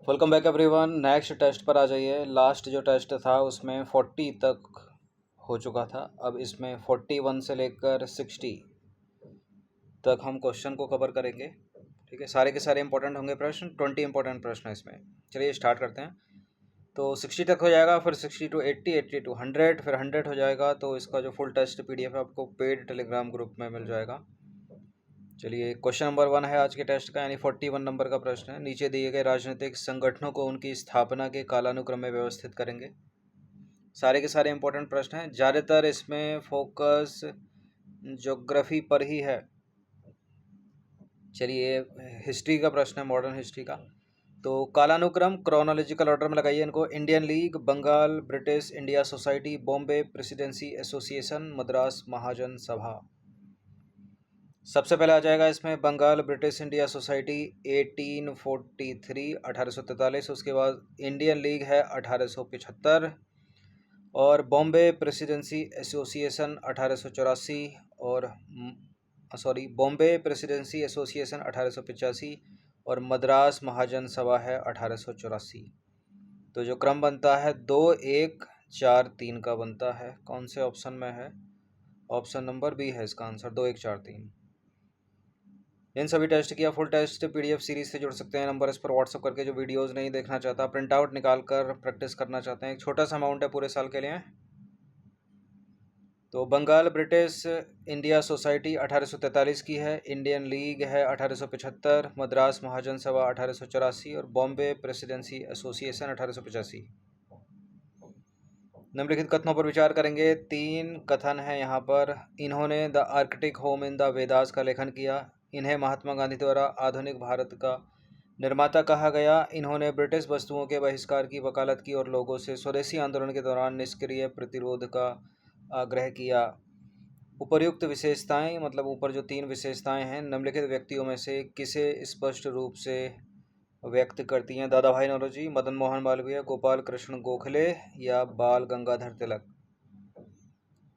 Welcome back everyone. Next test पर आ जाइए। लास्ट जो टेस्ट था उसमें 40 तक हो चुका था। अब इसमें 41 से लेकर 60 तक हम क्वेश्चन को कवर करेंगे। ठीक है, सारे के सारे इंपॉर्टेंट होंगे प्रश्न। 20 इंपॉर्टेंट प्रश्न है इसमें। चलिए स्टार्ट करते हैं। तो 60 तक हो जाएगा, फिर 60 टू 80, 80 टू 100, फिर 100 हो जाएगा। तो इसका जो फुल टेस्ट PDF है आपको पेड टेलीग्राम ग्रुप में मिल जाएगा। चलिए, क्वेश्चन नंबर 1 है आज के टेस्ट का, यानी 41 नंबर का प्रश्न है। नीचे दिए गए राजनीतिक संगठनों को उनकी स्थापना के कालानुक्रम में व्यवस्थित करेंगे। सारे के सारे इंपॉर्टेंट प्रश्न हैं। ज़्यादातर इसमें फोकस ज्योग्राफी पर ही है। चलिए, हिस्ट्री का प्रश्न है, मॉडर्न हिस्ट्री का। तो कालानुक्रम क्रोनोलॉजिकल ऑर्डर में लगाइए इनको। Indian League, Bengal British India Society, Bombay Presidency Association, Madras Mahajan Sabha. सबसे पहले आ जाएगा इसमें बंगाल ब्रिटिश इंडिया सोसाइटी 1843 1843। उसके बाद इंडियन लीग है 1875 और बॉम्बे प्रेसिडेंसी एसोसिएशन 1884 और बॉम्बे प्रेसिडेंसी एसोसिएशन 1885 और मद्रास महाजन सभा है 1884। तो जो क्रम बनता है 2 1 4 3 का बनता है। कौन से ऑप्शन में है? ऑप्शन नंबर बी है इसका आंसर, 2 1 4 3। इन सभी टेस्ट किया फुल टेस्ट PDF सीरीज से जुड़ सकते हैं। नंबर इस पर व्हाट्सअप करके। जो वीडियोस नहीं देखना चाहता, प्रिंट आउट निकाल कर प्रैक्टिस करना चाहते हैं, एक छोटा सा अमाउंट है पूरे साल के लिए। तो बंगाल ब्रिटिश इंडिया सोसाइटी 1843 की है, इंडियन लीग है 1875, मद्रास महाजन सभा 1884 और बॉम्बे प्रेसिडेंसी एसोसिएशन 1885। निम्नलिखित कथनों पर विचार करेंगे। 3 कथन है यहाँ पर। इन्होंने the Arctic home in the Vedas का लेखन किया। इन्हें महात्मा गांधी द्वारा आधुनिक भारत का निर्माता कहा गया। इन्होंने ब्रिटिश वस्तुओं के बहिष्कार की वकालत की और लोगों से स्वदेशी आंदोलन के दौरान निष्क्रिय प्रतिरोध का आग्रह किया। उपर्युक्त विशेषताएं, मतलब ऊपर जो 3 विशेषताएं हैं, निम्नलिखित व्यक्तियों में से किसे स्पष्ट रूप से व्यक्त करती हैं? दादा भाई नौरोजी, मदन मोहन मालवीय, गोपाल कृष्ण गोखले या बाल गंगाधर तिलक।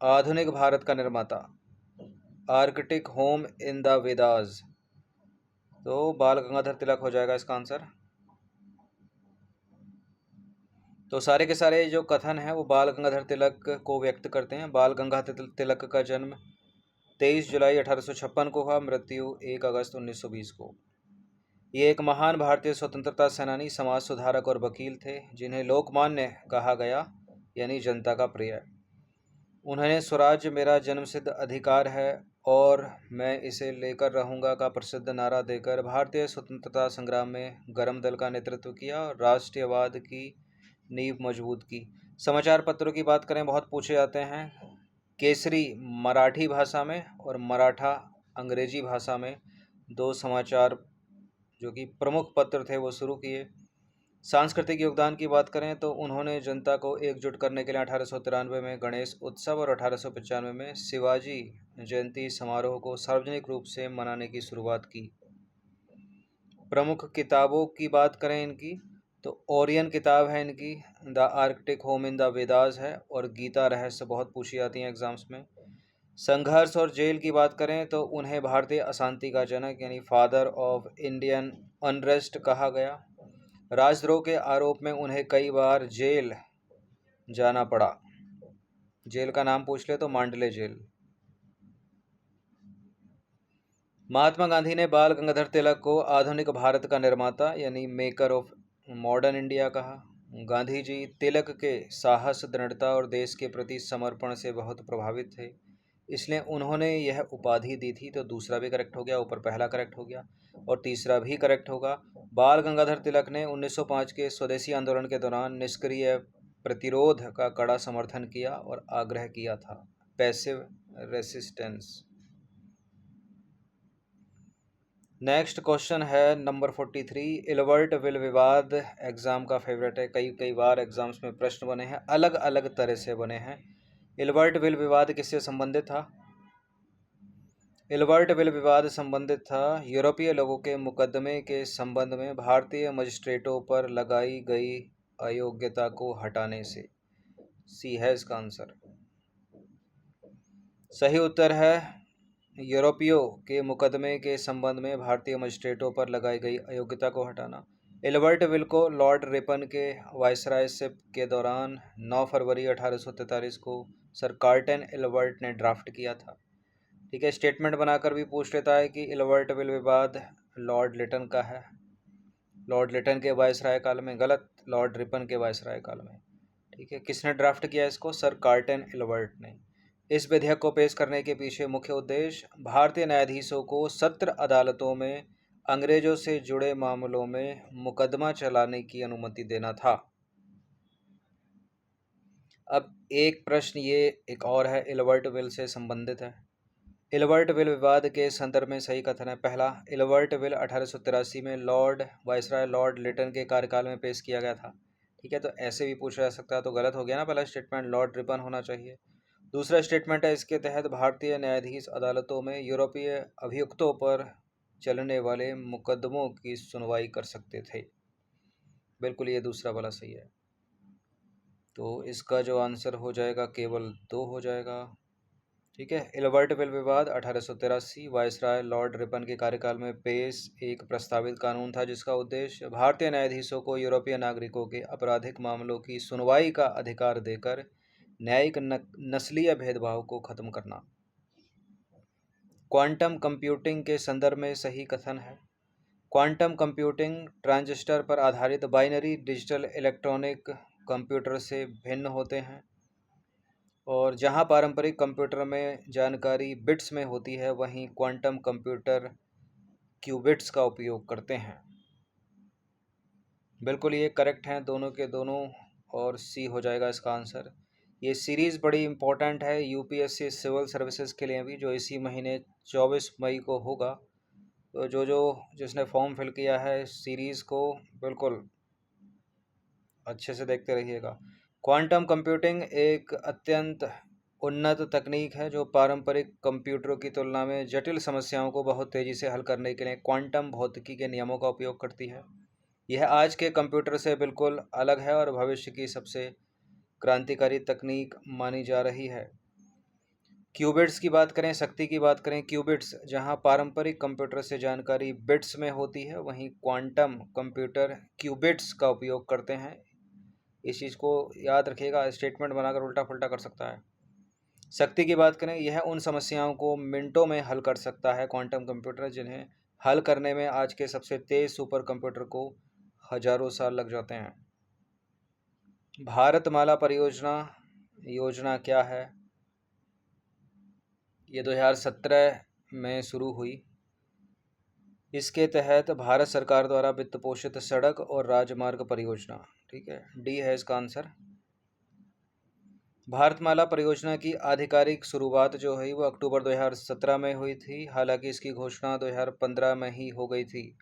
आधुनिक भारत का निर्माता, Arctic home in the Vedas, तो बाल गंगाधर तिलक हो जाएगा इसका आंसर। तो सारे के सारे जो कथन हैं वो बाल गंगाधर तिलक को व्यक्त करते हैं। बाल गंगाधर तिलक का जन्म 23 जुलाई 1856 को हुआ, मृत्यु 1 अगस्त 1920 को। ये एक महान भारतीय स्वतंत्रता सेनानी, समाज सुधारक और वकील थे, जिन्हें लोकमान्य कहा गया, यानी जनता का प्रिय। उन्होंने स्वराज्य मेरा जन्मसिद्ध अधिकार है और मैं इसे लेकर रहूँगा का प्रसिद्ध नारा देकर भारतीय स्वतंत्रता संग्राम में गरम दल का नेतृत्व किया और राष्ट्रीयवाद की नींव मजबूत की। समाचार पत्रों की बात करें, बहुत पूछे जाते हैं। केसरी मराठी भाषा में और मराठा अंग्रेजी भाषा में 2 समाचार जो कि प्रमुख पत्र थे वो शुरू किए। सांस्कृतिक योगदान की बात करें तो उन्होंने जनता को एकजुट करने के लिए 1893 में गणेश उत्सव और 1895 में शिवाजी जयंती समारोह को सार्वजनिक रूप से मनाने की शुरुआत की। प्रमुख किताबों की बात करें इनकी, तो ओरियन किताब है इनकी, the Arctic home in the Vedas है, और गीता रहस्य बहुत पूछी जाती हैं एग्जाम्स में। संघर्ष और जेल की बात करें तो उन्हें भारतीय अशांति का जनक, यानी फादर ऑफ इंडियन अनरेस्ट कहा गया। राजद्रोह के आरोप में उन्हें कई बार जेल जाना पड़ा। जेल का नाम पूछ ले तो मांडले जेल। महात्मा गांधी ने बाल गंगाधर तिलक को आधुनिक भारत का निर्माता, यानी मेकर ऑफ मॉडर्न इंडिया कहा। गांधी जी तिलक के साहस, दृढ़ता और देश के प्रति समर्पण से बहुत प्रभावित थे, इसलिए उन्होंने यह उपाधि दी थी। तो दूसरा भी करेक्ट हो गया, ऊपर पहला करेक्ट हो गया और तीसरा भी करेक्ट होगा। बाल गंगाधर तिलक ने 1905 के स्वदेशी आंदोलन के दौरान निष्क्रिय प्रतिरोध का कड़ा समर्थन किया और आग्रह किया था, पैसिव रेसिस्टेंस। नेक्स्ट क्वेश्चन है नंबर 43। इलबर्ट विल विवाद एग्जाम का फेवरेट है, कई बार एग्जाम्स में प्रश्न बने हैं, अलग अलग तरह से बने हैं। इलबर्ट विल विवाद किससे संबंधित था? इलबर्ट विल विवाद संबंधित था यूरोपीय लोगों के मुकदमे के संबंध में भारतीय मजिस्ट्रेटों पर लगाई गई अयोग्यता को हटाने से। सी है इसका आंसर। सही उत्तर है यूरोपियों के मुकदमे के संबंध में भारतीय मजिस्ट्रेटों पर लगाई गई अयोग्यता को हटाना। एल्बर्ट विल को लॉर्ड रिपन के वायसरायशिप के दौरान 9 फरवरी 1843 को सर कार्लटन एल्बर्ट ने ड्राफ्ट किया था। ठीक है, स्टेटमेंट बनाकर भी पूछ लेता है कि एल्बर्ट विल विवाद लॉर्ड लिटन का है। लॉर्ड लिटन के वायसराय काल में, गलत, लॉर्ड रिपन के वायसराय काल में। ठीक है, किसने ड्राफ्ट किया इसको? सर कार्लटन एल्बर्ट ने। इस विधेयक को पेश करने के पीछे मुख्य उद्देश्य भारतीय न्यायाधीशों को सत्र अदालतों में अंग्रेजों से जुड़े मामलों में मुकदमा चलाने की अनुमति देना था। अब एक प्रश्न ये एक और है, एल्बर्ट विल से संबंधित है। एल्बर्ट विल विवाद के संदर्भ में सही कथन है। पहला, एल्बर्ट विल 1883 में लॉर्ड वायसराय लॉर्ड लिटन के कार्यकाल में पेश किया गया था। ठीक है, तो ऐसे भी पूछा जा सकता है, तो गलत हो गया ना, पहला स्टेटमेंट लॉर्ड रिपन होना चाहिए। दूसरा स्टेटमेंट है, इसके तहत भारतीय न्यायाधीश अदालतों में यूरोपीय अभियुक्तों पर चलने वाले मुकदमों की सुनवाई कर सकते थे। बिल्कुल, ये दूसरा वाला सही है। तो इसका जो आंसर हो जाएगा केवल 2 हो जाएगा। ठीक है, एल्बर्ट विल विवाद 1883 वायसराय लॉर्ड रिपन के कार्यकाल में पेश एक प्रस्तावित कानून था जिसका उद्देश्य भारतीय न्यायाधीशों को यूरोपीय नागरिकों के आपराधिक मामलों की सुनवाई का अधिकार देकर न्यायिक नस्लीय भेदभाव को खत्म करना। क्वांटम कंप्यूटिंग के संदर्भ में सही कथन है। क्वांटम कंप्यूटिंग ट्रांजिस्टर पर आधारित बाइनरी डिजिटल इलेक्ट्रॉनिक कंप्यूटर से भिन्न होते हैं, और जहां पारंपरिक कंप्यूटर में जानकारी बिट्स में होती है, वहीं क्वांटम कंप्यूटर क्यूबिट्स का उपयोग करते हैं। बिल्कुल ये करेक्ट हैं दोनों के दोनों, और सी हो जाएगा इसका आंसर। ये सीरीज़ बड़ी इंपॉर्टेंट है यूपीएससी सिविल सर्विसेज के लिए भी, जो इसी महीने 24 मई को होगा। तो जिसने फॉर्म फिल किया है सीरीज़ को बिल्कुल अच्छे से देखते रहिएगा। क्वांटम कंप्यूटिंग एक अत्यंत उन्नत तकनीक है जो पारंपरिक कंप्यूटरों की तुलना में जटिल समस्याओं को बहुत तेज़ी से हल करने के लिए क्वांटम भौतिकी के नियमों का उपयोग करती है। यह आज के कंप्यूटर से बिल्कुल अलग है और भविष्य की सबसे क्रांतिकारी तकनीक मानी जा रही है। क्यूबिट्स की बात करें, शक्ति की बात करें, क्यूबिट्स जहां पारंपरिक कंप्यूटर से जानकारी बिट्स में होती है, वहीं क्वांटम कंप्यूटर क्यूबिट्स का उपयोग करते हैं। इस चीज़ को याद रखिएगा, स्टेटमेंट बनाकर उल्टा पुल्टा कर सकता है। शक्ति की बात करें, यह उन समस्याओं को मिनटों में हल कर सकता है क्वांटम कंप्यूटर, जिन्हें हल करने में आज के सबसे तेज़ सुपर कंप्यूटर को हजारों साल लग जाते हैं। भारतमाला परियोजना योजना क्या है? ये 2017 में शुरू हुई। इसके तहत भारत सरकार द्वारा वित्त पोषित सड़क और राजमार्ग परियोजना। ठीक है, डी है इसका आंसर। भारतमाला परियोजना की आधिकारिक शुरुआत जो हुई वो अक्टूबर 2017 में हुई थी, हालांकि इसकी घोषणा 2015 में ही हो गई थी।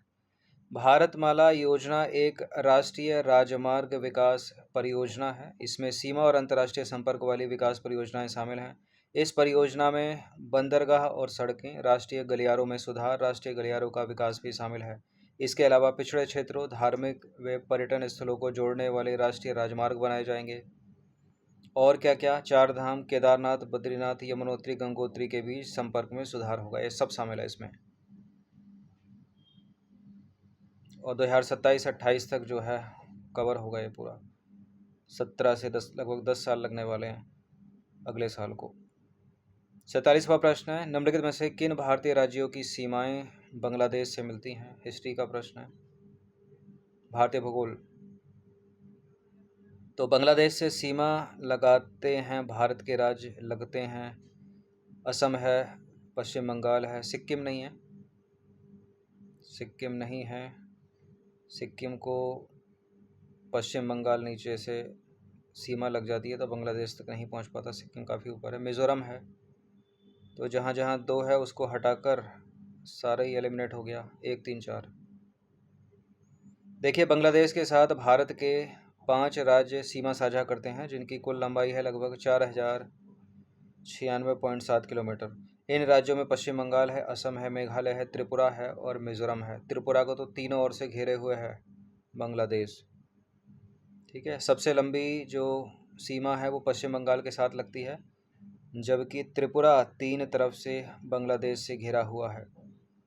भारतमाला योजना एक राष्ट्रीय राजमार्ग विकास परियोजना है। इसमें सीमा और अंतर्राष्ट्रीय संपर्क वाली विकास परियोजनाएं शामिल हैं। इस परियोजना में बंदरगाह और सड़कें, राष्ट्रीय गलियारों में सुधार, राष्ट्रीय गलियारों का विकास भी शामिल है। इसके अलावा पिछड़े क्षेत्रों, धार्मिक व पर्यटन स्थलों को जोड़ने वाले राष्ट्रीय राजमार्ग बनाए जाएंगे। और क्या क्या, चार धाम, केदारनाथ, बद्रीनाथ, यमुनोत्री, गंगोत्री के बीच संपर्क में सुधार होगा, ये सब शामिल है इसमें। और 2027-28 तक जो है कवर होगा ये पूरा। 17 से 10, लगभग 10 साल लगने वाले हैं अगले साल को। 47वां प्रश्न है, निम्नलिखित में से किन भारतीय राज्यों की सीमाएं बांग्लादेश से मिलती हैं? हिस्ट्री का प्रश्न है, भारतीय भूगोल। तो बांग्लादेश से सीमा लगाते हैं भारत के राज्य लगते हैं, असम है, पश्चिम बंगाल है, सिक्किम नहीं है, सिक्किम नहीं है। सिक्किम को पश्चिम बंगाल नीचे से सीमा लग जाती है तो बांग्लादेश तक नहीं पहुंच पाता, सिक्किम काफ़ी ऊपर है। मिज़ोरम है, तो जहाँ जहाँ 2 है उसको हटाकर सारा ही एलिमिनेट हो गया, 1 3 4। देखिए, बांग्लादेश के साथ भारत के 5 राज्य सीमा साझा करते हैं जिनकी कुल लंबाई है लगभग 4096.7 किलोमीटर। इन राज्यों में पश्चिम बंगाल है, असम है, मेघालय है, त्रिपुरा है और मिज़ोरम है। त्रिपुरा को तो तीनों ओर से घेरे हुए है बांग्लादेश। ठीक है, सबसे लंबी जो सीमा है वो पश्चिम बंगाल के साथ लगती है, जबकि त्रिपुरा 3 तरफ से बांग्लादेश से घिरा हुआ है।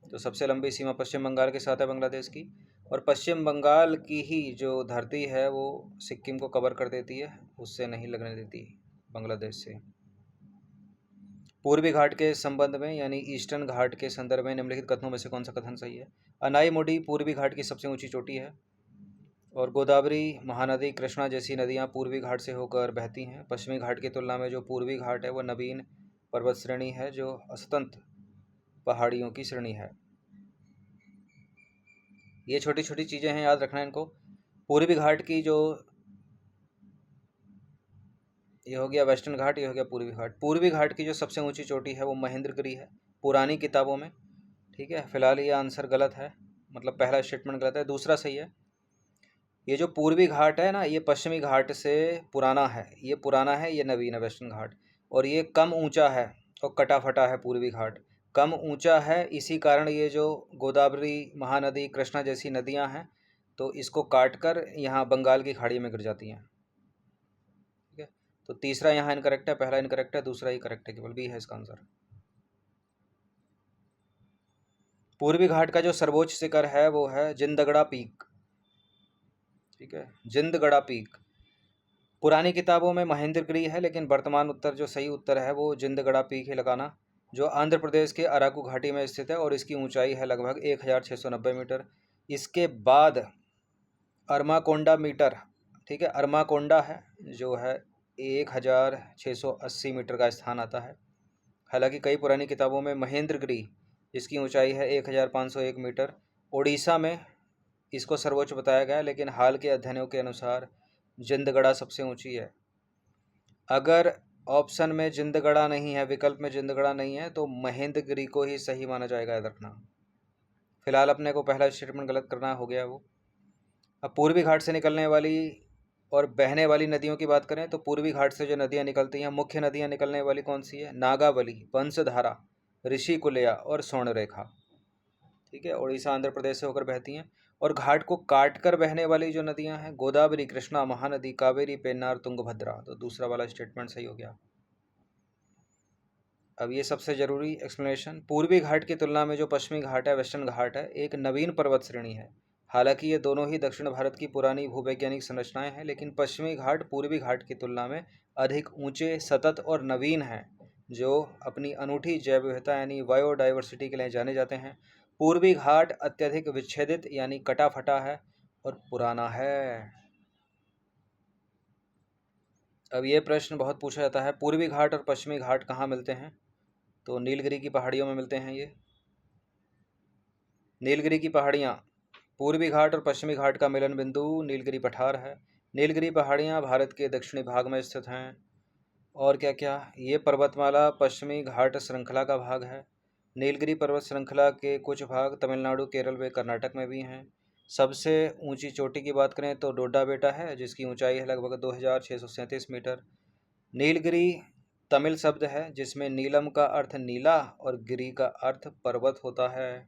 तो सबसे लंबी सीमा पश्चिम बंगाल के साथ है बांग्लादेश की, और पश्चिम बंगाल की ही जो धरती है वो सिक्किम को कवर कर देती है, उससे नहीं लगने देती बांग्लादेश से। पूर्वी घाट के संबंध में यानी ईस्टर्न घाट के संदर्भ में निम्नलिखित कथनों में से कौन सा कथन सही है? अनाईमुडी पूर्वी घाट की सबसे ऊंची चोटी है, और गोदावरी, महानदी, कृष्णा जैसी नदियां पूर्वी घाट से होकर बहती हैं। पश्चिमी घाट की तुलना में जो पूर्वी घाट है वह नवीन पर्वत श्रेणी है जो असतंत पहाड़ियों की श्रेणी है। ये छोटी छोटी चीज़ें हैं, याद रखना इनको। पूर्वी घाट की जो, ये हो गया वेस्टर्न घाट, ये हो गया पूर्वी घाट। पूर्वी घाट की जो सबसे ऊंची चोटी है वो महेंद्रगिरी है पुरानी किताबों में, ठीक है। फिलहाल ये आंसर गलत है, मतलब पहला स्टेटमेंट गलत है, दूसरा सही है। ये जो पूर्वी घाट है ना, ये पश्चिमी घाट से पुराना है, ये पुराना है, ये नवीन है वेस्टर्न घाट। और ये कम ऊंचा है और कटा फटा है पूर्वी घाट, कम ऊंचा है, इसी कारण ये जो गोदावरी, महानदी, कृष्णा जैसी नदियां हैं तो इसको काट कर यहाँ बंगाल की खाड़ी में गिर जाती हैं, ठीक है। तो तीसरा यहाँ इनकरेक्ट है, पहला इनकरेक्ट है, दूसरा ही करेक्ट है, केवल बी है इसका आंसर। पूर्वी घाट का जो सर्वोच्च शिखर है वो है जिंदगड़ा पीक, ठीक है, जिंदगड़ा पीक। पुरानी किताबों में महेंद्रगिरी है, लेकिन वर्तमान उत्तर जो सही उत्तर है वो जिंदगड़ा पीक है लगाना, जो आंध्र प्रदेश के अराकू घाटी में स्थित है और इसकी ऊंचाई है लगभग 1690 मीटर। इसके बाद अरमाकोंडा मीटर, ठीक है, अरमाकोंडा है जो है 1680 मीटर का स्थान आता है। हालांकि कई पुरानी किताबों में महेंद्रगिरी, इसकी ऊंचाई है 1501 मीटर, उड़ीसा में इसको सर्वोच्च बताया गया, लेकिन हाल के अध्ययनों के अनुसार जिंदगड़ा सबसे ऊंची है। अगर ऑप्शन में जिंदगड़ा नहीं है, विकल्प में जिंदगड़ा नहीं है, तो महेंद्रगिरी को ही सही माना जाएगा, याद रखना। फिलहाल अपने को पहला स्टेटमेंट गलत करना हो गया वो। अब पूर्वी घाट से निकलने वाली और बहने वाली नदियों की बात करें तो पूर्वी घाट से जो नदियां निकलती हैं, मुख्य नदियां निकलने वाली कौन सी है? नागावली, बंसधारा, ऋषिकुल्या और स्वर्णरेखा, ठीक है, उड़ीसा आंध्र प्रदेश से होकर बहती हैं। और घाट को काट कर बहने वाली जो नदियां हैं, गोदावरी, कृष्णा, महानदी, कावेरी, पेन्नार, तुंगभद्रा। तो दूसरा वाला स्टेटमेंट सही हो गया। अब ये सबसे ज़रूरी एक्सप्लेनेशन, पूर्वी घाट की तुलना में जो पश्चिमी घाट है, वेस्टर्न घाट है, एक नवीन पर्वत श्रेणी है। हालांकि ये दोनों ही दक्षिण भारत की पुरानी भूवैज्ञानिक संरचनाएं हैं, लेकिन पश्चिमी घाट पूर्वी घाट की तुलना में अधिक ऊंचे, सतत और नवीन हैं, जो अपनी अनूठी जैव विविधता यानी बायोडाइवर्सिटी के लिए जाने जाते हैं। पूर्वी घाट अत्यधिक विच्छेदित यानी कटा फटा है और पुराना है। अब ये प्रश्न बहुत पूछा जाता है, पूर्वी घाट और पश्चिमी घाट कहाँ मिलते हैं? तो नीलगिरी की पहाड़ियों में मिलते हैं। ये नीलगिरी की पहाड़ियाँ, पूर्वी घाट और पश्चिमी घाट का मिलन बिंदु नीलगिरी पठार है। नीलगिरी पहाड़ियाँ भारत के दक्षिणी भाग में स्थित हैं। और क्या क्या, ये पर्वतमाला पश्चिमी घाट श्रृंखला का भाग है। नीलगिरी पर्वत श्रृंखला के कुछ भाग तमिलनाडु, केरल व कर्नाटक में भी हैं। सबसे ऊंची चोटी की बात करें तो डोडा बेटा है, जिसकी ऊंचाई है लगभग 2637 मीटर। नीलगिरी तमिल शब्द है जिसमें नीलम का अर्थ नीला और गिरी का अर्थ पर्वत होता है।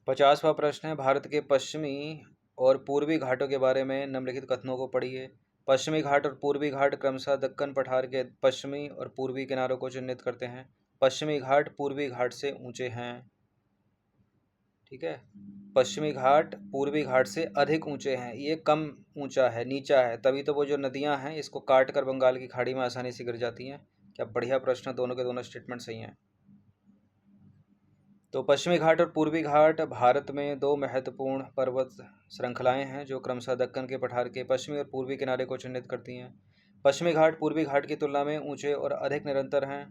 50वां प्रश्न है, भारत के पश्चिमी और पूर्वी घाटों के बारे में निम्नलिखित कथनों को पढ़िए। पश्चिमी घाट और पूर्वी घाट क्रमशः दक्कन पठार के पश्चिमी और पूर्वी किनारों को चिह्नित करते हैं। पश्चिमी घाट पूर्वी घाट से ऊंचे हैं, ठीक है। पश्चिमी घाट पूर्वी घाट से अधिक ऊंचे हैं, ये कम ऊंचा है, नीचा है, तभी तो वो जो नदियां हैं इसको काट कर बंगाल की खाड़ी में आसानी से गिर जाती हैं। क्या बढ़िया प्रश्न, दोनों के दोनों स्टेटमेंट सही हैं। तो पश्चिमी घाट और पूर्वी घाट भारत में दो महत्वपूर्ण पर्वत श्रृंखलाएं हैं जो क्रमशः दक्कन के पठार के पश्चिमी और पूर्वी किनारे को चिह्नित करती हैं। पश्चिमी घाट पूर्वी घाट की तुलना में ऊंचे और अधिक निरंतर हैं,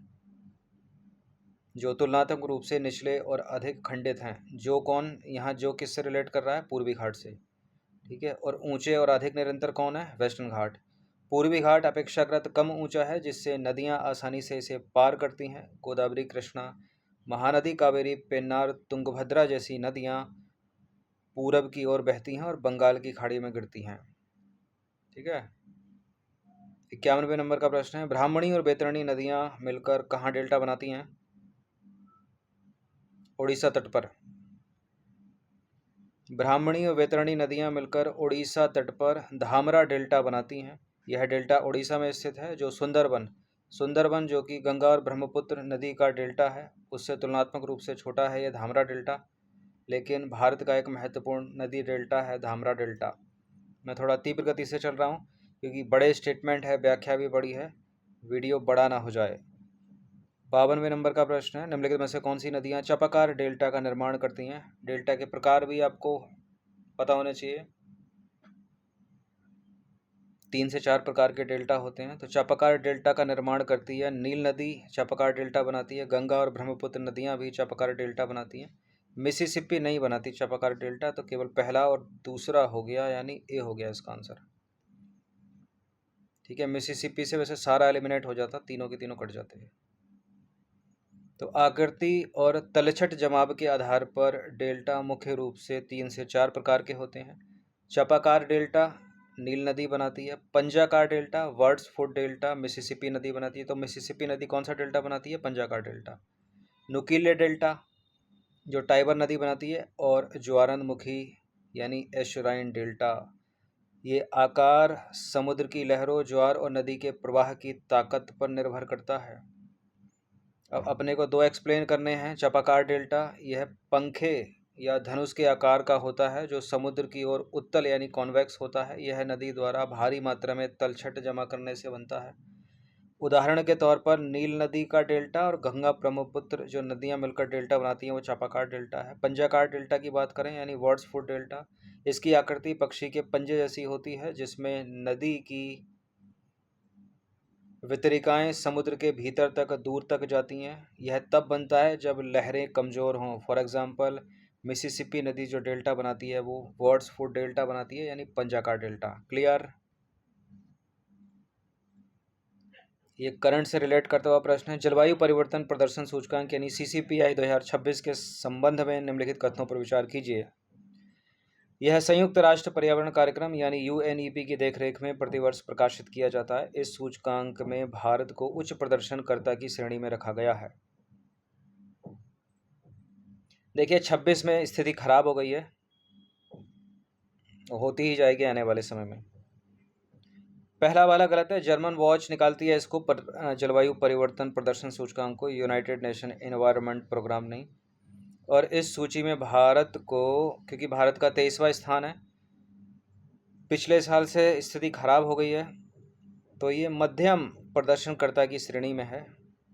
जो तुलनात्मक रूप से निचले और अधिक खंडित हैं। जो कौन यहाँ जो किससे रिलेट कर रहा है? पूर्वी घाट से, ठीक है। और ऊंचे और अधिक निरंतर कौन है? वेस्टर्न घाट। पूर्वी घाट अपेक्षाकृत कम ऊंचा है, जिससे नदियां आसानी से इसे पार करती हैं। गोदावरी, कृष्णा, महानदी, कावेरी, पेन्नार, तुंगभद्रा जैसी नदियां पूरब की ओर बहती हैं और बंगाल की खाड़ी में गिरती हैं, ठीक है। 51वें नंबर का प्रश्न है, ब्राह्मणी और बैतरणी नदियां मिलकर कहाँ डेल्टा बनाती हैं? उड़ीसा तट पर। ब्राह्मणी और बैतरणी नदियां मिलकर उड़ीसा तट पर धामरा डेल्टा बनाती हैं। यह डेल्टा उड़ीसा में स्थित है, जो सुंदरबन जो कि गंगा और ब्रह्मपुत्र नदी का डेल्टा है, उससे तुलनात्मक रूप से छोटा है यह धामरा डेल्टा। लेकिन भारत का एक महत्वपूर्ण नदी डेल्टा है धामरा डेल्टा। मैं थोड़ा तीव्र गति से चल रहा हूँ क्योंकि बड़े स्टेटमेंट है, व्याख्या भी बड़ी है, वीडियो बड़ा ना हो जाए। 52वें नंबर का प्रश्न है, निम्नलिखित में से कौन सी नदियाँ चपाकार डेल्टा का निर्माण करती हैं? डेल्टा के प्रकार भी आपको पता होने चाहिए। 3 से 4 प्रकार के डेल्टा होते हैं। तो चापाकार डेल्टा का निर्माण करती है नील नदी, चापाकार डेल्टा बनाती है। गंगा और ब्रह्मपुत्र नदियां भी चापाकार डेल्टा बनाती हैं। मिसिसिपी नहीं बनाती चापाकार डेल्टा, तो केवल पहला और दूसरा हो गया, यानी ए हो गया इसका आंसर। ठीक है, मिसिसिपी से वैसे सारा एलिमिनेट हो जाता, तीनों के तीनों कट जाते हैं। तो आकृति और तलछट जमाव के आधार पर डेल्टा मुख्य रूप से 3 से 4 प्रकार के होते हैं। चापाकार डेल्टा नील नदी बनाती है। पंजाकार delta birds foot delta Mississippi नदी बनाती है। तो मिसिसिपी नदी कौन सा डेल्टा बनाती है? पंजाकार डेल्टा। नुकीले डेल्टा जो टाइबर नदी बनाती है, और ज्वारंदमुखी यानी एशुराइन डेल्टा, ये आकार समुद्र की लहरों, ज्वार और नदी के प्रवाह की ताकत पर निर्भर करता है। अब अपने को दो एक्सप्लेन करने हैं। चापाकार डेल्टा यह पंखे या धनुष के आकार का होता है, जो समुद्र की ओर उत्तल यानी कॉन्वेक्स होता है। यह नदी द्वारा भारी मात्रा में तलछट जमा करने से बनता है। उदाहरण के तौर पर नील नदी का डेल्टा और गंगा ब्रह्मपुत्र जो नदियां मिलकर डेल्टा बनाती हैं, वो चापाकार डेल्टा है। पंजाकार डेल्टा की बात करें यानी वर्ड्स फुट डेल्टा, इसकी आकृति पक्षी के पंजे जैसी होती है, जिसमें नदी की वितरिकाएं समुद्र के भीतर तक दूर तक जाती हैं। यह तब बनता है जब लहरें कमज़ोर हों। फॉर एग्जांपल मिसिसिपी नदी जो डेल्टा बनाती है वो वर्ड्स फुट डेल्टा बनाती है, यानी पंजाकार डेल्टा। क्लियर? ये करंट से रिलेट करता हुआ प्रश्न है। जलवायु परिवर्तन प्रदर्शन सूचकांक यानी CCPI 2026 के संबंध में निम्नलिखित कथनों पर विचार कीजिए। यह संयुक्त राष्ट्र पर्यावरण कार्यक्रम यानी UNEP की देखरेख में प्रतिवर्ष प्रकाशित किया जाता है। इस सूचकांक में भारत को उच्च प्रदर्शनकर्ता की श्रेणी में रखा गया है। देखिए 26 में स्थिति खराब हो गई है, होती ही जाएगी आने वाले समय में। पहला वाला गलत है। जर्मन वॉच निकालती है इसको, जलवायु परिवर्तन प्रदर्शन सूचकांक को, यूनाइटेड नेशन एनवायरनमेंट प्रोग्राम नहीं। और इस सूची में भारत को, क्योंकि भारत का 23वां स्थान है, पिछले साल से स्थिति खराब हो गई है, तो ये मध्यम प्रदर्शनकर्ता की श्रेणी में है,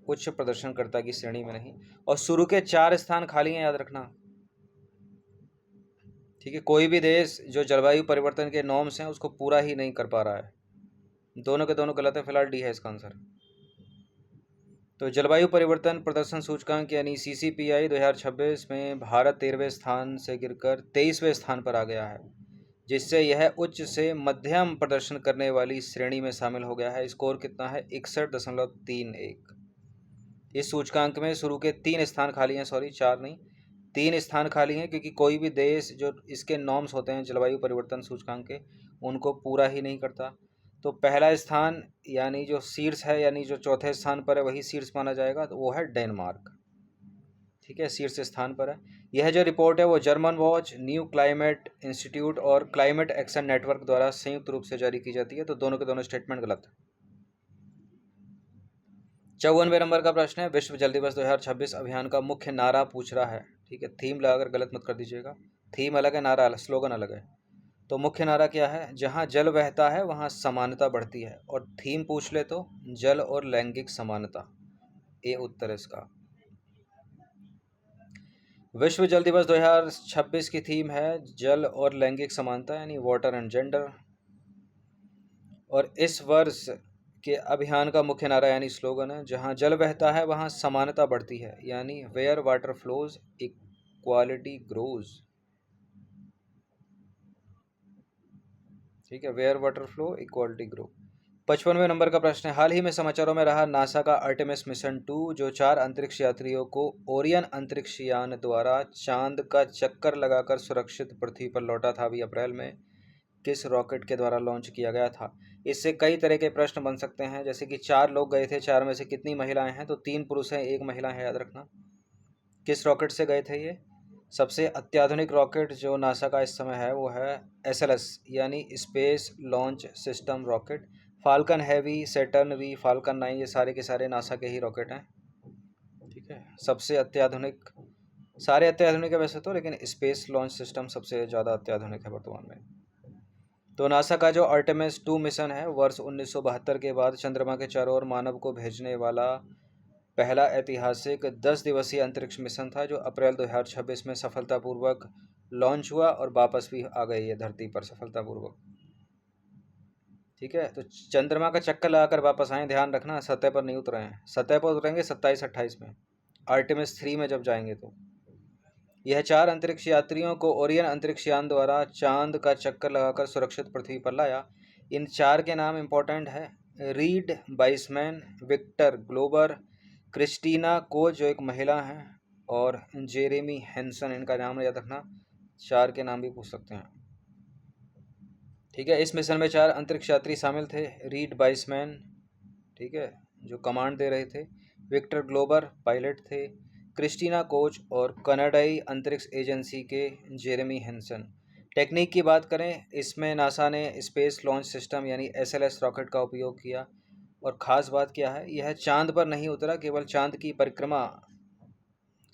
उच्च प्रदर्शनकर्ता की श्रेणी में नहीं। और शुरू के 4 स्थान खाली हैं, याद रखना। ठीक है, कोई भी देश जो जलवायु परिवर्तन के नॉर्म्स हैं उसको पूरा ही नहीं कर पा रहा है। दोनों के दोनों गलत है, फिलहाल डी है इसका आंसर। तो जलवायु परिवर्तन प्रदर्शन सूचकांक यानी CCPI 2026 में भारत 13वें स्थान से गिरकर 23वें स्थान पर आ गया है, जिससे यह उच्च से मध्यम प्रदर्शन करने वाली श्रेणी में शामिल हो गया है। स्कोर कितना है? 61.31। इस सूचकांक में शुरू के 3 स्थान खाली हैं, सॉरी 4 नहीं, 3 स्थान खाली हैं, क्योंकि कोई भी देश जो इसके नॉर्म्स होते हैं जलवायु परिवर्तन सूचकांक के, उनको पूरा ही नहीं करता। तो पहला स्थान यानी जो शीर्ष है, यानी जो चौथे स्थान पर है, वही शीर्ष माना जाएगा, तो वो है डेनमार्क। ठीक है, शीर्ष स्थान पर है। यह जो रिपोर्ट है वो German watch, new climate institute और क्लाइमेट एक्शन नेटवर्क द्वारा संयुक्त रूप से जारी की जाती है। तो दोनों के दोनों स्टेटमेंट गलत है। 54वें नंबर का प्रश्न है। विश्व जल दिवस 2026 अभियान का मुख्य नारा पूछ रहा है। ठीक है, थीम लगाकर गलत मत कर दीजिएगा, थीम अलग है, नारा अलग, स्लोगन अलग है। तो मुख्य नारा क्या है? जहाँ जल बहता है वहाँ समानता बढ़ती है। और थीम पूछ ले तो जल और लैंगिक समानता, ए उत्तर है इसका। विश्व जल दिवस 2026 की थीम है जल और लैंगिक समानता, यानी वाटर एंड जेंडर। और इस वर्ष के अभियान का मुख्य नारा यानी स्लोगन है जहाँ जल बहता है वहाँ समानता बढ़ती है, यानी where water flows equality grows. ठीक है, where water flow equality grow. 55वें नंबर का प्रश्न है। हाल ही में समाचारों में रहा नासा का आर्टेमिस मिशन 2 जो 4 अंतरिक्ष यात्रियों को ओरियन अंतरिक्ष यान द्वारा चांद का चक्कर लगाकर सुरक्षित पृथ्वी पर लौटा था, अभी अप्रैल में, किस रॉकेट के द्वारा लॉन्च किया गया था? इससे कई तरह के प्रश्न बन सकते हैं, जैसे कि 4 लोग गए थे, 4 में से कितनी महिलाएं हैं? तो 3 पुरुष हैं, 1 महिला है, याद रखना। किस रॉकेट से गए थे ये? सबसे अत्याधुनिक रॉकेट जो नासा का इस समय है वो है SLS यानी space launch system rocket. Falcon heavy, Saturn V, falcon 9, ये सारे के सारे नासा के ही रॉकेट हैं। ठीक है, सबसे अत्याधुनिक सारे अत्याधुनिक है वैसे तो, लेकिन स्पेस लॉन्च सिस्टम सबसे ज़्यादा अत्याधुनिक है वर्तमान में। तो नासा का जो आर्टेमिस 2 मिशन है वर्ष 1972 के बाद चंद्रमा के चारों ओर मानव को भेजने वाला पहला ऐतिहासिक 10 दिवसीय अंतरिक्ष मिशन था, जो अप्रैल 2026 में सफलतापूर्वक लॉन्च हुआ और वापस भी आ गई है धरती पर सफलतापूर्वक। ठीक है, तो चंद्रमा का चक्कर लगाकर वापस आए, ध्यान रखना सतह पर नहीं उतरे हैं, सतह पर उतरेंगे 27-28 में, आर्टेमिस 3 में जब जाएंगे तो। यह 4 अंतरिक्ष यात्रियों को ओरियन अंतरिक्ष यान द्वारा चांद का चक्कर लगाकर सुरक्षित पृथ्वी पर लाया। इन 4 के नाम इंपॉर्टेंट है, Reid Wiseman, Victor Glover, Christina Koch जो एक महिला हैं, और जेरेमी हैंसन, इनका नाम याद रखना, 4 के नाम भी पूछ सकते हैं। ठीक है, इस मिशन में 4 अंतरिक्ष यात्री शामिल थे, रीड बाइसमैन, ठीक है, जो कमांड दे रहे थे, विक्टर ग्लोबर पायलट थे, क्रिस्टीना कोच और कनाडाई अंतरिक्ष एजेंसी के जेरेमी हैंसन। टेक्निक की बात करें, इसमें नासा ने स्पेस लॉन्च सिस्टम यानी एसएलएस रॉकेट का उपयोग किया। और ख़ास बात क्या है, यह चांद पर नहीं उतरा, केवल चांद की परिक्रमा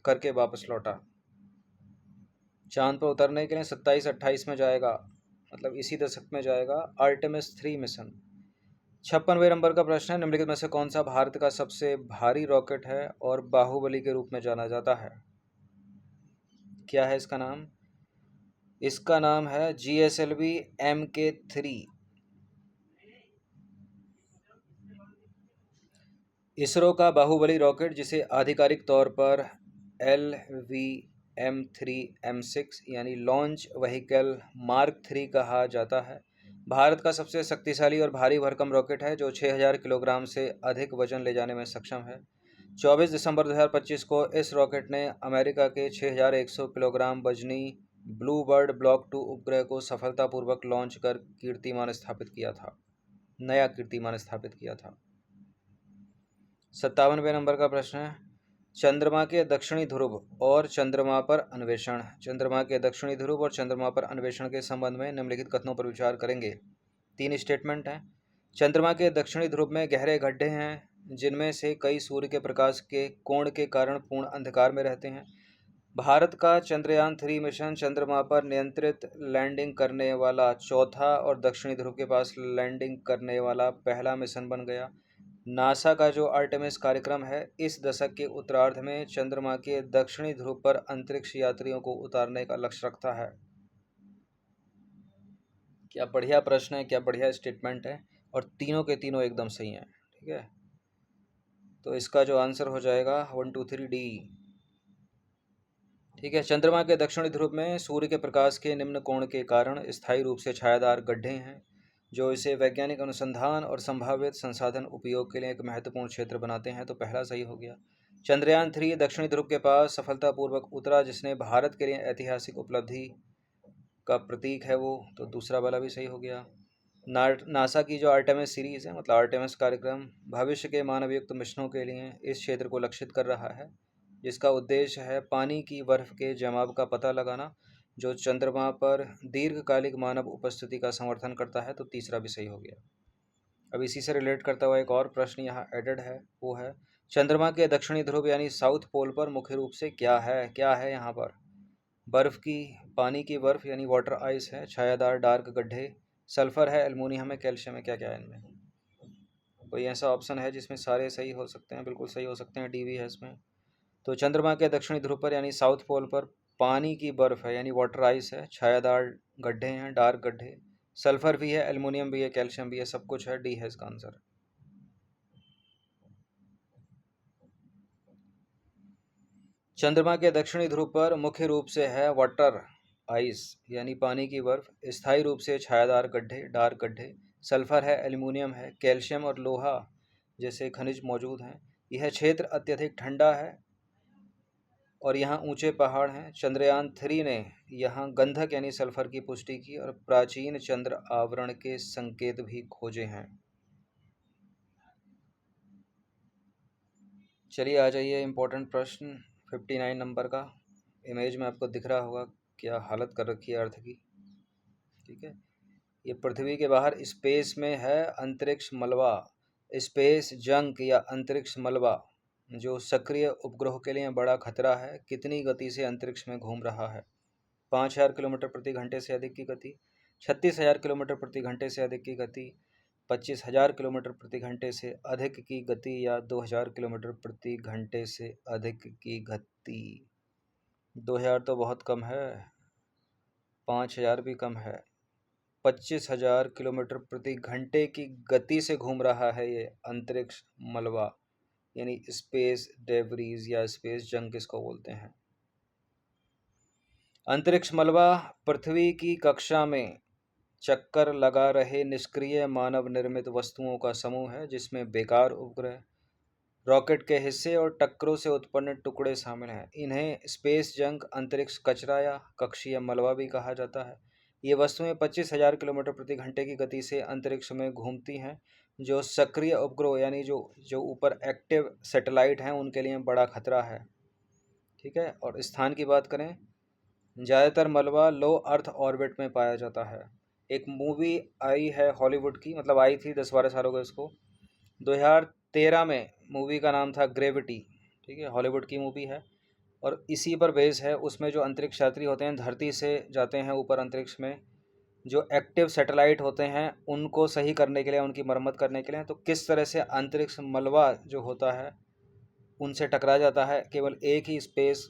करके वापस लौटा। चांद पर उतरने के लिए 27-28 में जाएगा, मतलब इसी दशक में जाएगा आर्टेमिस 3 मिशन। 56वें नंबर का प्रश्न है, निम्नलिखित में से कौन सा भारत का सबसे भारी रॉकेट है और बाहुबली के रूप में जाना जाता है? क्या है इसका नाम? इसका नाम है GSLV Mk3। इसरो का बाहुबली रॉकेट, जिसे आधिकारिक तौर पर LVM3M6 यानी लॉन्च व्हीकल मार्क 3 कहा जाता है, भारत का सबसे शक्तिशाली और भारी भरकम रॉकेट है, जो 6000 किलोग्राम से अधिक वजन ले जाने में सक्षम है। 24 दिसंबर 2025 को इस रॉकेट ने अमेरिका के 6100 किलोग्राम वजनी ब्लू बर्ड ब्लॉक 2 उपग्रह को सफलतापूर्वक लॉन्च कर कीर्तिमान स्थापित किया था, नया कीर्तिमान स्थापित किया था। 57वें नंबर का प्रश्न है, चंद्रमा के दक्षिणी ध्रुव और चंद्रमा पर अन्वेषण। चंद्रमा के दक्षिणी ध्रुव और चंद्रमा पर अन्वेषण के संबंध में निम्नलिखित कथनों पर विचार करेंगे। 3 स्टेटमेंट हैं। चंद्रमा के दक्षिणी ध्रुव में गहरे गड्ढे हैं, जिनमें से कई सूर्य के प्रकाश के कोण के कारण पूर्ण अंधकार में रहते हैं। भारत का चंद्रयान 3 मिशन चंद्रमा पर नियंत्रित लैंडिंग करने वाला चौथा और दक्षिणी ध्रुव के पास लैंडिंग करने वाला पहला मिशन बन गया। नासा का जो आर्टेमिस कार्यक्रम है, इस दशक के उत्तरार्ध में चंद्रमा के दक्षिणी ध्रुव पर अंतरिक्ष यात्रियों को उतारने का लक्ष्य रखता है। क्या बढ़िया प्रश्न है, क्या बढ़िया स्टेटमेंट है, और तीनों के तीनों एकदम सही हैं। ठीक है, तो इसका जो आंसर हो जाएगा 1 2 3 डी। ठीक है, चंद्रमा के दक्षिणी ध्रुव में सूर्य के प्रकाश के निम्न कोण के कारण स्थायी रूप से छायादार गड्ढे हैं, जो इसे वैज्ञानिक अनुसंधान और संभावित संसाधन उपयोग के लिए एक महत्वपूर्ण क्षेत्र बनाते हैं। तो पहला सही हो गया। चंद्रयान 3 दक्षिणी ध्रुव के पास सफलतापूर्वक उतरा, जिसने भारत के लिए ऐतिहासिक उपलब्धि का प्रतीक है वो, तो दूसरा वाला भी सही हो गया। नासा की जो आर्टेमिस सीरीज़ है, मतलब आर्टेमिस कार्यक्रम, भविष्य के मानवयुक्त मिशनों के लिए इस क्षेत्र को लक्षित कर रहा है, जिसका उद्देश्य है पानी की बर्फ के जमाव का पता लगाना, जो चंद्रमा पर दीर्घकालिक मानव उपस्थिति का समर्थन करता है। तो तीसरा भी सही हो गया। अब इसी से रिलेट करता हुआ एक और प्रश्न यहाँ एडेड है, वो है, चंद्रमा के दक्षिणी ध्रुव यानी साउथ पोल पर मुख्य रूप से क्या है यहाँ पर? बर्फ़ की, पानी की बर्फ़ यानी वाटर आइस है, छायादार डार्क गड्ढे, सल्फ़र है, एल्युमिनियम है, कैल्शियम है, क्या क्या है इनमें? कोई ऐसा ऑप्शन है जिसमें सारे सही हो सकते हैं? बिल्कुल सही हो सकते हैं, डी भी है इसमें। तो चंद्रमा के दक्षिणी ध्रुव पर यानी साउथ पोल पर पानी की बर्फ़ है यानी वाटर आइस है, छायादार गड्ढे हैं, डार्क गड्ढे, सल्फ़र भी है, एल्युमिनियम भी है, कैल्शियम भी है, सब कुछ है, डी है इसका आंसर। चंद्रमा के दक्षिणी ध्रुव पर मुख्य रूप से है वाटर आइस यानी पानी की बर्फ, स्थायी रूप से छायादार गड्ढे, डार्क गड्ढे, सल्फर है, एल्युमिनियम है, कैल्शियम और लोहा जैसे खनिज मौजूद हैं। यह क्षेत्र अत्यधिक ठंडा है और यहाँ ऊंचे पहाड़ हैं। चंद्रयान 3 ने यहाँ गंधक यानी सल्फर की पुष्टि की और प्राचीन चंद्र आवरण के संकेत भी खोजे हैं। चलिए आ जाइए इम्पोर्टेंट प्रश्न 59 नंबर का। इमेज में आपको दिख रहा होगा क्या हालत कर रखी है अर्थ की। ठीक है, ये पृथ्वी के बाहर स्पेस में है अंतरिक्ष मलबा, स्पेस जंक या अंतरिक्ष मलबा। जो सक्रिय उपग्रह के लिए बड़ा खतरा है, कितनी गति से अंतरिक्ष में घूम रहा है? 5000 किलोमीटर प्रति घंटे से अधिक की गति, 36,000 किलोमीटर प्रति घंटे से अधिक की गति, 25,000 किलोमीटर प्रति घंटे से अधिक की गति या 2000 किलोमीटर प्रति घंटे से अधिक की गति। 2000 तो बहुत कम है, 5000 भी कम है। 25,000 किलोमीटर प्रति घंटे की गति से घूम रहा है ये अंतरिक्ष मलबा, यानी स्पेस डेब्रीज या स्पेस जंक इसको बोलते हैं। अंतरिक्ष मलबा पृथ्वी की कक्षा में चक्कर लगा रहे निष्क्रिय मानव निर्मित वस्तुओं का समूह है, जिसमें बेकार उपग्रह, रॉकेट के हिस्से और टक्करों से उत्पन्न टुकड़े शामिल हैं। इन्हें स्पेस जंक, अंतरिक्ष कचरा या कक्षीय मलबा भी कहा जाता है। ये वस्तुएं 25,000 किलोमीटर प्रति घंटे की गति से अंतरिक्ष में घूमती हैं, जो सक्रिय उपग्रह यानी जो जो ऊपर एक्टिव सैटेलाइट हैं उनके लिए बड़ा खतरा है। ठीक है, और स्थान की बात करें, ज़्यादातर मलबा लो अर्थ ऑर्बिट में पाया जाता है। एक मूवी आई है हॉलीवुड की, मतलब आई थी 10-12 साल हो गए उसको, 2013 में। मूवी का नाम था ग्रेविटी। ठीक है, हॉलीवुड की मूवी है और इसी पर बेस है। उसमें जो अंतरिक्ष यात्री होते हैं धरती से जाते हैं ऊपर अंतरिक्ष में, जो एक्टिव सैटेलाइट होते हैं उनको सही करने के लिए, उनकी मरम्मत करने के लिए, तो किस तरह से अंतरिक्ष मलबा जो होता है उनसे टकरा जाता है। केवल एक ही स्पेस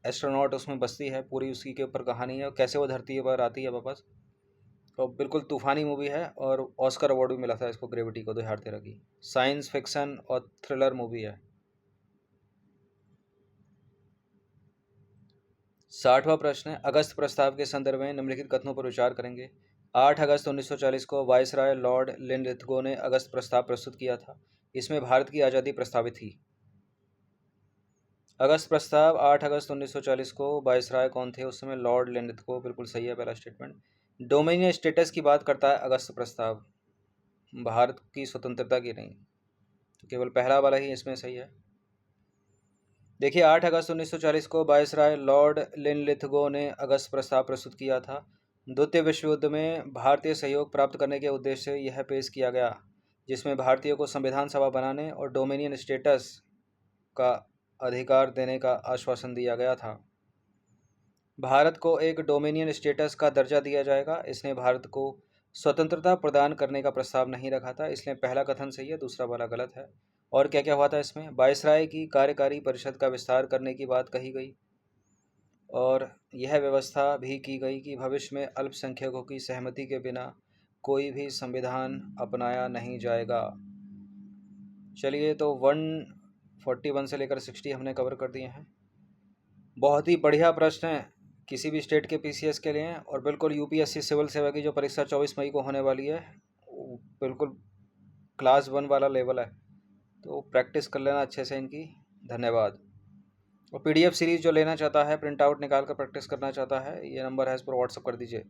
एस्ट्रोनॉट उसमें बसती है, पूरी उसकी के ऊपर कहानी है और कैसे वो धरती पर आती है वापस। तो बिल्कुल तूफानी मूवी है और ऑस्कर अवार्ड भी मिला था इसको, ग्रेविटी को, 2013 की। साइंस फिक्शन और थ्रिलर मूवी है। 60वां प्रश्न है, अगस्त प्रस्ताव के संदर्भ में निम्नलिखित कथनों पर विचार करेंगे। 8 अगस्त 1940 को वायसराय लॉर्ड लिनलिथगो ने अगस्त प्रस्ताव प्रस्तुत किया था। इसमें भारत की आज़ादी प्रस्तावित थी। अगस्त प्रस्ताव 8 अगस्त 1940 को वायसराय कौन थे उस समय? Lord Linlithgow. बिल्कुल सही है पहला स्टेटमेंट। डोमिनियन स्टेटस की बात करता है अगस्त प्रस्ताव, भारत की स्वतंत्रता की नहीं, तो केवल पहला वाला ही इसमें सही है। देखिए, 8 अगस्त 1940 को वायसराय लॉर्ड लिनलिथगो ने अगस्त प्रस्ताव प्रस्तुत किया था। द्वितीय विश्व युद्ध में भारतीय सहयोग प्राप्त करने के उद्देश्य से यह पेश किया गया, जिसमें भारतीयों को संविधान सभा बनाने और डोमिनियन स्टेटस का अधिकार देने का आश्वासन दिया गया था। भारत को एक डोमिनियन स्टेटस का दर्जा दिया जाएगा। इसने भारत को स्वतंत्रता प्रदान करने का प्रस्ताव नहीं रखा था, इसलिए पहला कथन सही है, दूसरा वाला गलत है। और क्या क्या हुआ था इसमें? वायसराय की कार्यकारी परिषद का विस्तार करने की बात कही गई और यह व्यवस्था भी की गई कि भविष्य में अल्पसंख्यकों की सहमति के बिना कोई भी संविधान अपनाया नहीं जाएगा। चलिए, तो 141 से लेकर 60 हमने कवर कर दिए हैं। बहुत ही बढ़िया प्रश्न है किसी भी स्टेट के पीसीएस के लिए, और बिल्कुल यूपीएससी सिविल सेवा की जो परीक्षा 24 मई को होने वाली है, बिल्कुल क्लास 1 वाला लेवल है, तो प्रैक्टिस कर लेना अच्छे से इनकी। धन्यवाद। और पीडीएफ सीरीज़ जो लेना चाहता है, प्रिंट आउट निकाल कर प्रैक्टिस करना चाहता है, ये नंबर है, इस पर व्हाट्सअप कर दीजिए।